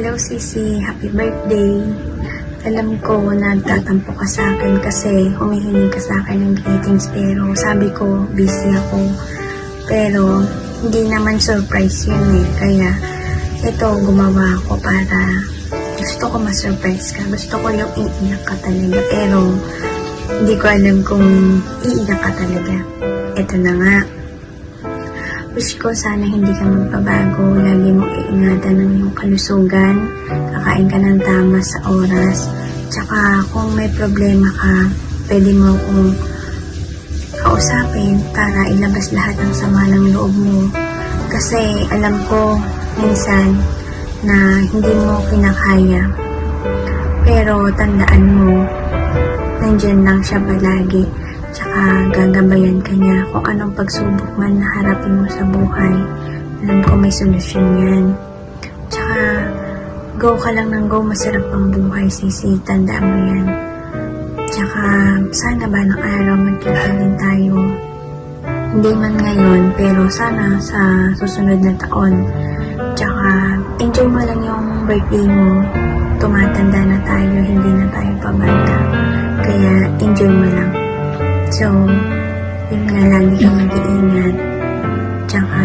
Hello Sisi, happy birthday. Alam ko nagtatampo ka sa akin kasi humihingi ka sa akin ng greetings pero sabi ko busy ako. Pero hindi naman surprise yun eh. Kaya ito gumawa ako para gusto ko ma-surprise ka. Gusto ko yung iiyak ka talaga pero hindi ko alam kung iiyak ka talaga. Ito na nga. Wish ko sana hindi ka magpabago, lagi mong iingatan ng iyong kalusugan, kakain ka ng tama sa oras, tsaka kung may problema ka, pwede mo akong kausapin para ilabas lahat ng sama ng loob mo. Kasi alam ko minsan na hindi mo kinakaya, pero tandaan mo, nandyan lang siya palagi. Tsaka gagabayan ka niya kung anong pagsubok man na harapin mo sa buhay. Alam ko may solusyon yan. Tsaka go ka lang ng go, masarap ang buhay, Sisi. Tandaan mo yan. Tsaka sana ba ng araw magkita din tayo. Hindi man ngayon, pero sana sa susunod na taon. Tsaka enjoy mo lang yung birthday mo. Tumatanda na tayo, hindi na tayo pabata. Kaya enjoy mo lang. So, yun nga, lagi kang mag-iingat. Tsaka,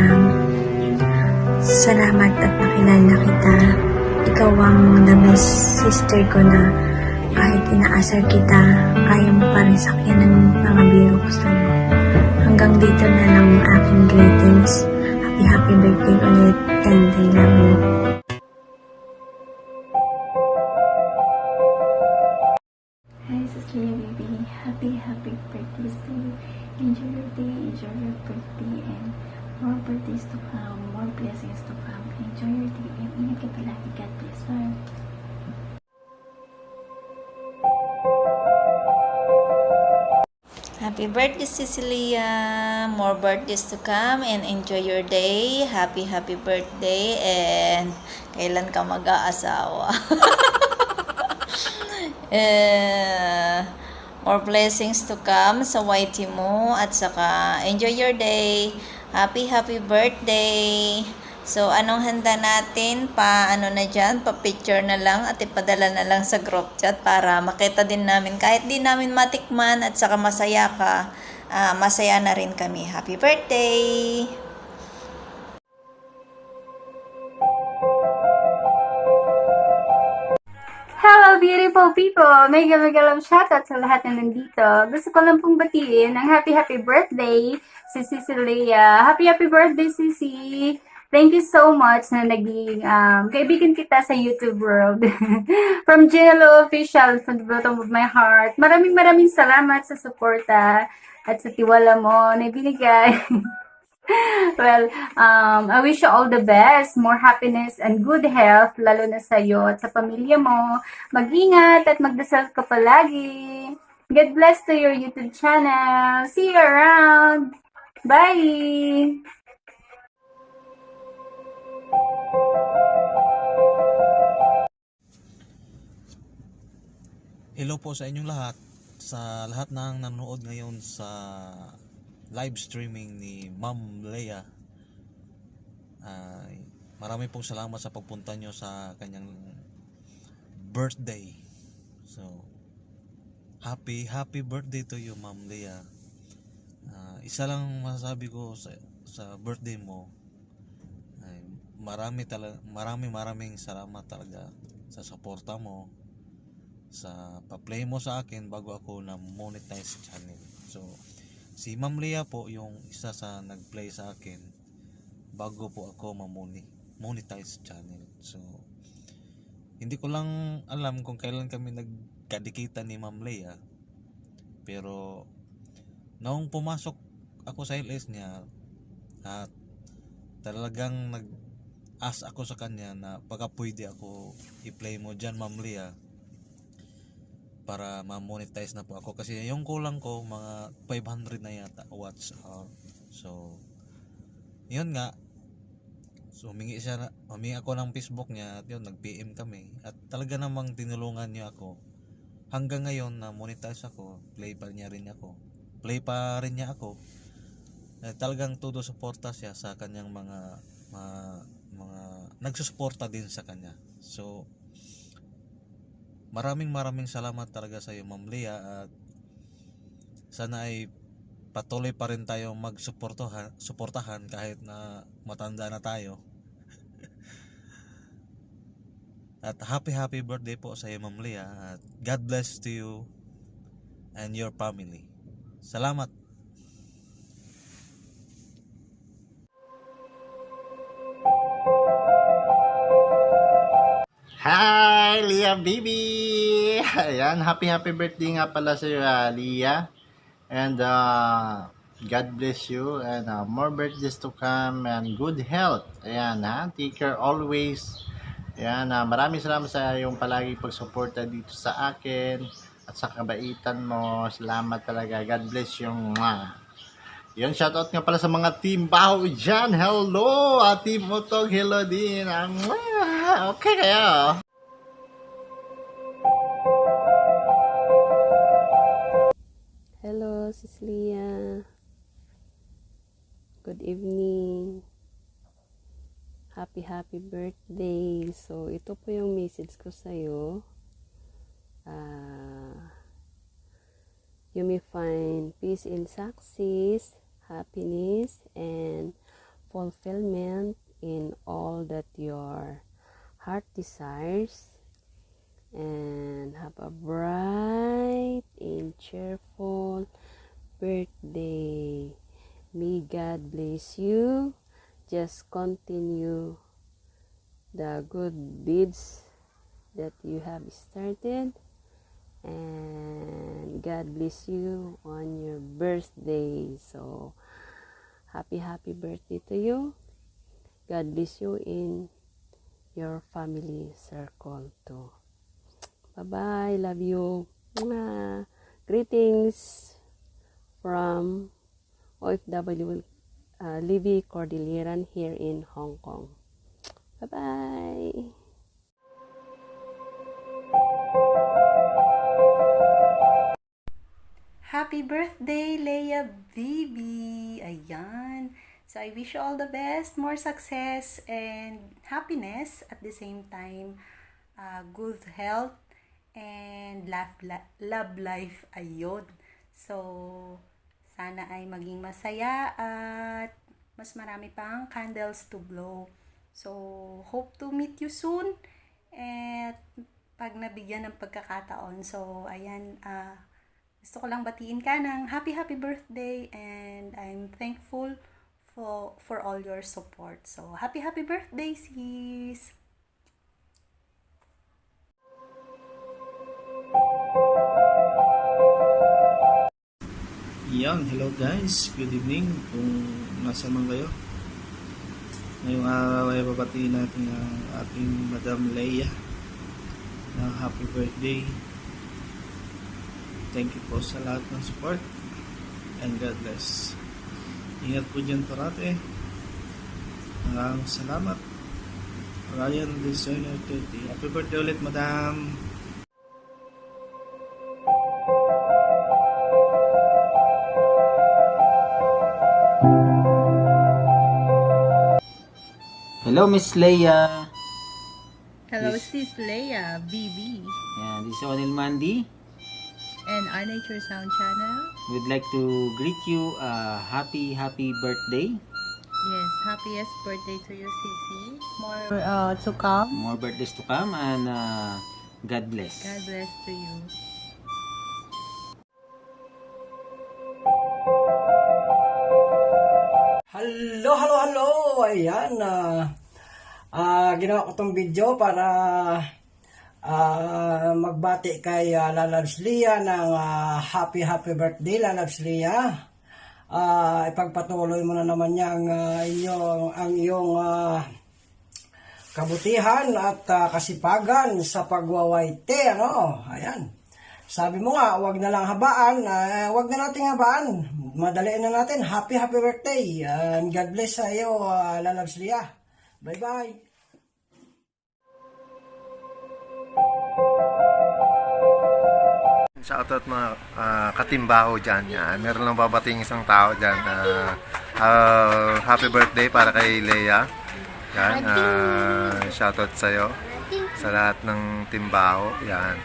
salamat at nakilala kita. Ikaw ang the best sister ko na kahit inaasar kita, kaya mo pa rin sakyan ng mga biro ko sa'yo. Hanggang dito na lang ang aking greetings. Happy birthday ulit and I love you. Hi, Cecilia baby. Happy birthday to you. Enjoy your day, enjoy your birthday, and more birthdays to come, more blessings to come. Enjoy your day, and ingat ka palagi. God bless. Bye. Happy birthday, Cecilia! More birthdays to come and enjoy your day. Happy birthday and kailan ka mag-aasawa? More blessings to come sa YT mo at saka enjoy your day. Happy birthday! So, anong handa natin? Ano na dyan? Pa-picture na lang at ipadala na lang sa group chat para makita din namin. Kahit di namin matikman at saka masaya ka, masaya na rin kami. Happy birthday! Hello, beautiful people! Mega love shoutout sa lahat na nandito. Gusto ko lang pong batiin ng happy birthday si Cecilia. Happy birthday, Cici! Thank you so much na naging kaibigan kita sa YouTube world. From Gino Official, from the bottom of my heart. Maraming salamat sa suporta at sa tiwala mo na binigay. Well, I wish you all the best, more happiness and good health, lalo na sa iyo at sa pamilya mo. Mag-ingat at magdasal ka palagi. God bless to your YouTube channel. See you around. Bye! Hello po sa inyong lahat, sa lahat ng nanonood ngayon sa live streaming ni Ma'am Leia. Marami pong salamat sa pagpunta nyo sa kanyang birthday. So, happy happy birthday to you, Ma'am Leia. Isa lang masasabi ko sa birthday mo, ay maraming salamat talaga sa suporta mo, sa pa-play mo sa akin bago ako na monetize channel. So, si Ma'am Leia po yung isa sa nag-play sa akin bago po ako monetize channel. So, hindi ko lang alam kung kailan kami nagkadikita ni Ma'am Leia. Pero, noong pumasok ako sa LS niya, at talagang nag-ask ako sa kanya na baka pwede ako i-play mo dyan, Ma'am Leia, para ma-monetize na po ako kasi yung kulang ko mga 500 na yata watch hour. So yun nga, so humingi ako ng Facebook niya at yun, nag-PM kami at talaga namang tinulungan niya ako hanggang ngayon na monetize ako. Play pa rin niya ako talagang todo suporta siya sa kanyang mga mga nagsusuporta din sa kanya. So maraming salamat talaga sa iyo, Ma'am Lea, at sana ay patuloy pa rin tayong suportahan kahit na matanda na tayo. At happy birthday po sa iyo, Ma'am Lea, at God bless to you and your family. Salamat. Hi, Leah baby! Ayan, happy birthday nga pala sa iyo, Leah. And God bless you and more birthdays to come and good health. Ayan, ha? Take care always. Ayan, maraming salamat sa iyong palagi pagsuporta dito sa akin at sa kabaitan mo. Salamat talaga. God bless you. Mwah. Yan, shoutout nga pala sa mga team Baho dyan. Hello! Team Utog, hello din. Okay kayo. Hello, Cecilia. Good evening. Happy birthday. So, ito po yung message ko sa'yo. You may find peace and success, happiness, and fulfillment in all that your heart desires. And have a bright and cheerful birthday. May God bless you. Just continue the good deeds that you have started. And God bless you on your birthday. So, happy birthday to you. God bless you in your family circle too. Bye-bye. Love you. Mwah. Greetings from OFW Libby Cordilleran here in Hong Kong. Bye-bye. Happy birthday, Leia Bibi! Ayan. So, I wish you all the best, more success, and happiness at the same time. Good health, and love life. Ayun. So, sana ay maging masaya at mas marami pang candles to blow. So, hope to meet you soon. At pag nabigyan ng pagkakataon. So, ayan, gusto ko lang batiin ka ng happy birthday, and I'm thankful for all your support. So, happy birthday, sis! Yan, hello guys, good evening kung nasa man kayo. Ngayong araw ay babatiin natin ang ating Madam Leia na happy birthday. Thank you po sa lahat ng support and God bless. Ingat po dyan parate. Maraming salamat. Ryan Listener 30. Happy birthday ulit, Madam. Hello, Miss Leia. Hello, sis Leia Bibi, Yeah, this is Onil Mandi. and our Nature Sound channel. We'd like to greet you happy birthday. Yes, happiest birthday to you, Sisi. More to come. More birthdays to come, and God bless. God bless to you. Hello! Ayan, ginawa ko tong video para magbati kay Lalabs Leah ng happy birthday, Lalabs Leah. Ipagpatuloy mo na naman ang iyong kabutihan at kasipagan sa pagwawaite, ano? Ayan. Sabi mo nga, wag na lang habaan, wag na nating habaan. Madaliin na natin. Happy birthday. And God bless sa iyo, Lalabs Leah. Bye-bye. Shoutout mga katimbaho dyan. Meron lang babating isang tao dyan. Happy birthday para kay Leia. Yan, shoutout sa'yo sa lahat ng timbaho. Yan.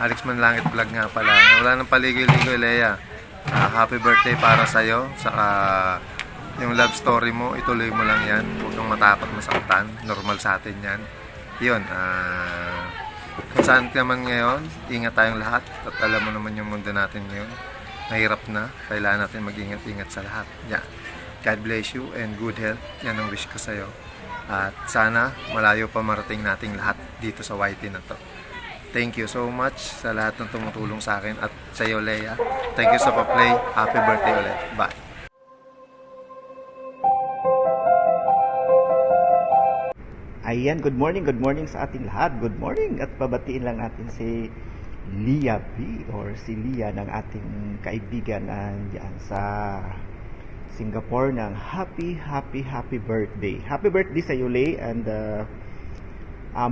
Alex Manlangit Vlog nga pala. Wala nang paligoy-ligoy, Leia. Happy birthday para sa'yo. Saka yung love story mo, ituloy mo lang yan. Huwag kang matakot masaktan. Normal sa atin yan. Yun, kung saan ka man ngayon, ingat tayong lahat. At alam mo naman yung mundo natin ngayon. Mahirap na. Kailangan natin mag-ingat-ingat sa lahat. Yan. God bless you and good health. Yan ang wish ko sa'yo. At sana malayo pa marating nating lahat dito sa YT na to. Thank you so much sa lahat ng tumutulong sa akin at sa iyo, Leia. Thank you sa pa-play. Happy birthday ulit. Bye. Ayan, good morning sa ating lahat. Good morning at babatiin lang natin si Leia B or si Leia ng ating kaibigan diyan sa Singapore ng happy birthday. Happy birthday sa iyo, Leia, and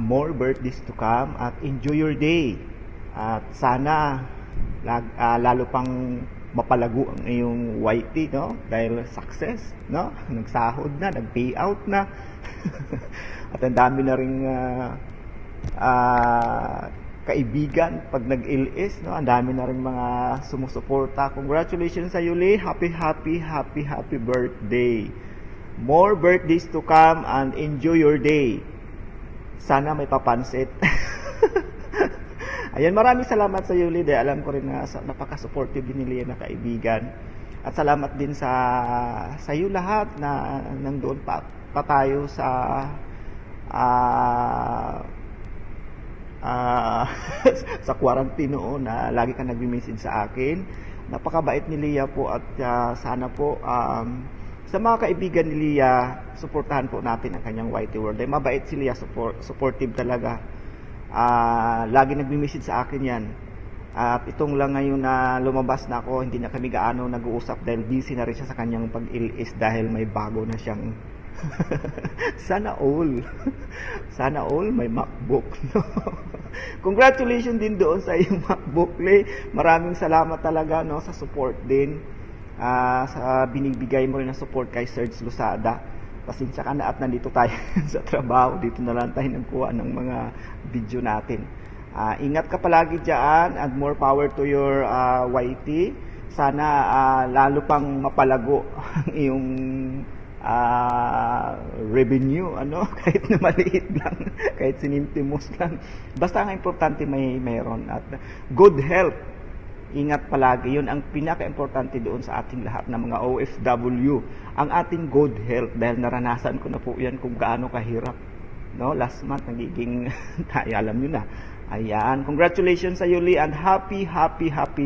more birthdays to come at enjoy your day. At sana lalo pang mapalago ang iyong YT, no? Dahil success, no? Nagsahod na, nag-payout na. At ang dami na ring kaibigan pag nag-LS, no? Ang dami na ring mga sumusuporta. Congratulations sa iyo, Lee. Happy birthday. More birthdays to come and enjoy your day. Sana may papansit. Ayan, maraming salamat sa iyo, Lee. Alam ko rin na napaka-supportive din ni Lee na kaibigan. At salamat din sa iyo lahat na nandoon pa tayo sa sa quarantine noon na lagi ka nag-message sa akin. Napakabait ni Leia po at sana po sa mga kaibigan ni Leia, suportahan po natin ang kanyang YT World. Ay mabait si Leia, supportive talaga. Lagi nag-message sa akin yan. At itong lang ngayon na lumabas na ako, hindi na kami gaano nag-uusap dahil busy na rin siya sa kanyang pag-LS dahil may bago na siyang sana all may MacBook, no? Congratulations din doon sa iyong MacBook, Lee. Maraming salamat talaga, no, sa support din, sa binibigay mo rin na support kay Serge Lusada. Pasensya ka na at nandito tayo sa trabaho, dito na lang tayo nagkuha ng mga video natin. Ingat ka palagi dyan and more power to your YT. Sana lalo pang mapalago ang iyong revenue, kahit na maliit lang, kahit sinimtimos lang, basta ang importante mayroon at good health. Ingat palagi, yun ang pinaka-importante doon sa ating lahat ng mga OFW, ang ating good health, dahil naranasan ko na po yan kung gaano kahirap, no? Last month nagiging tayo, alam nyo na. Ayan, congratulations sa you, Lee, and happy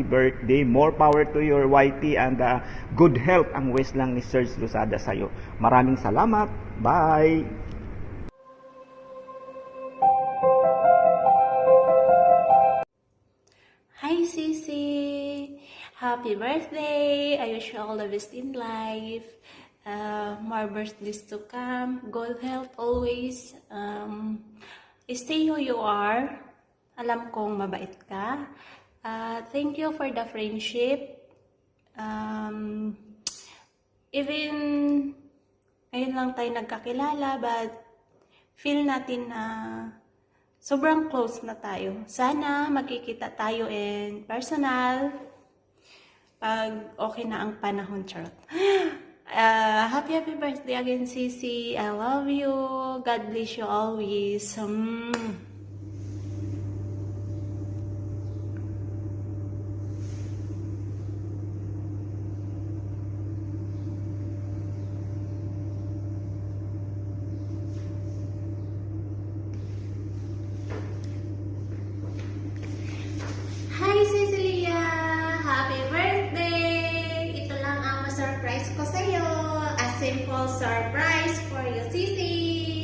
birthday. More power to your YT and good health ang wish lang ni Serge Lusada sa iyo. Maraming salamat. Bye. Hi, Sisi. Happy birthday. I wish you all the best in life. More birthdays to come. Good health always. Stay who you are. Alam kong mabait ka. Thank you for the friendship. Even ngayon lang tayo nagkakilala, but feel natin na sobrang close na tayo. Sana magkikita tayo in personal pag okay na ang panahon, charot. Happy birthday again, Sisi. I love you. God bless you always. Hi, Cecilia! Happy birthday! Ito lang ang ma-surprise ko sa'yo. A simple surprise for you, Sisi!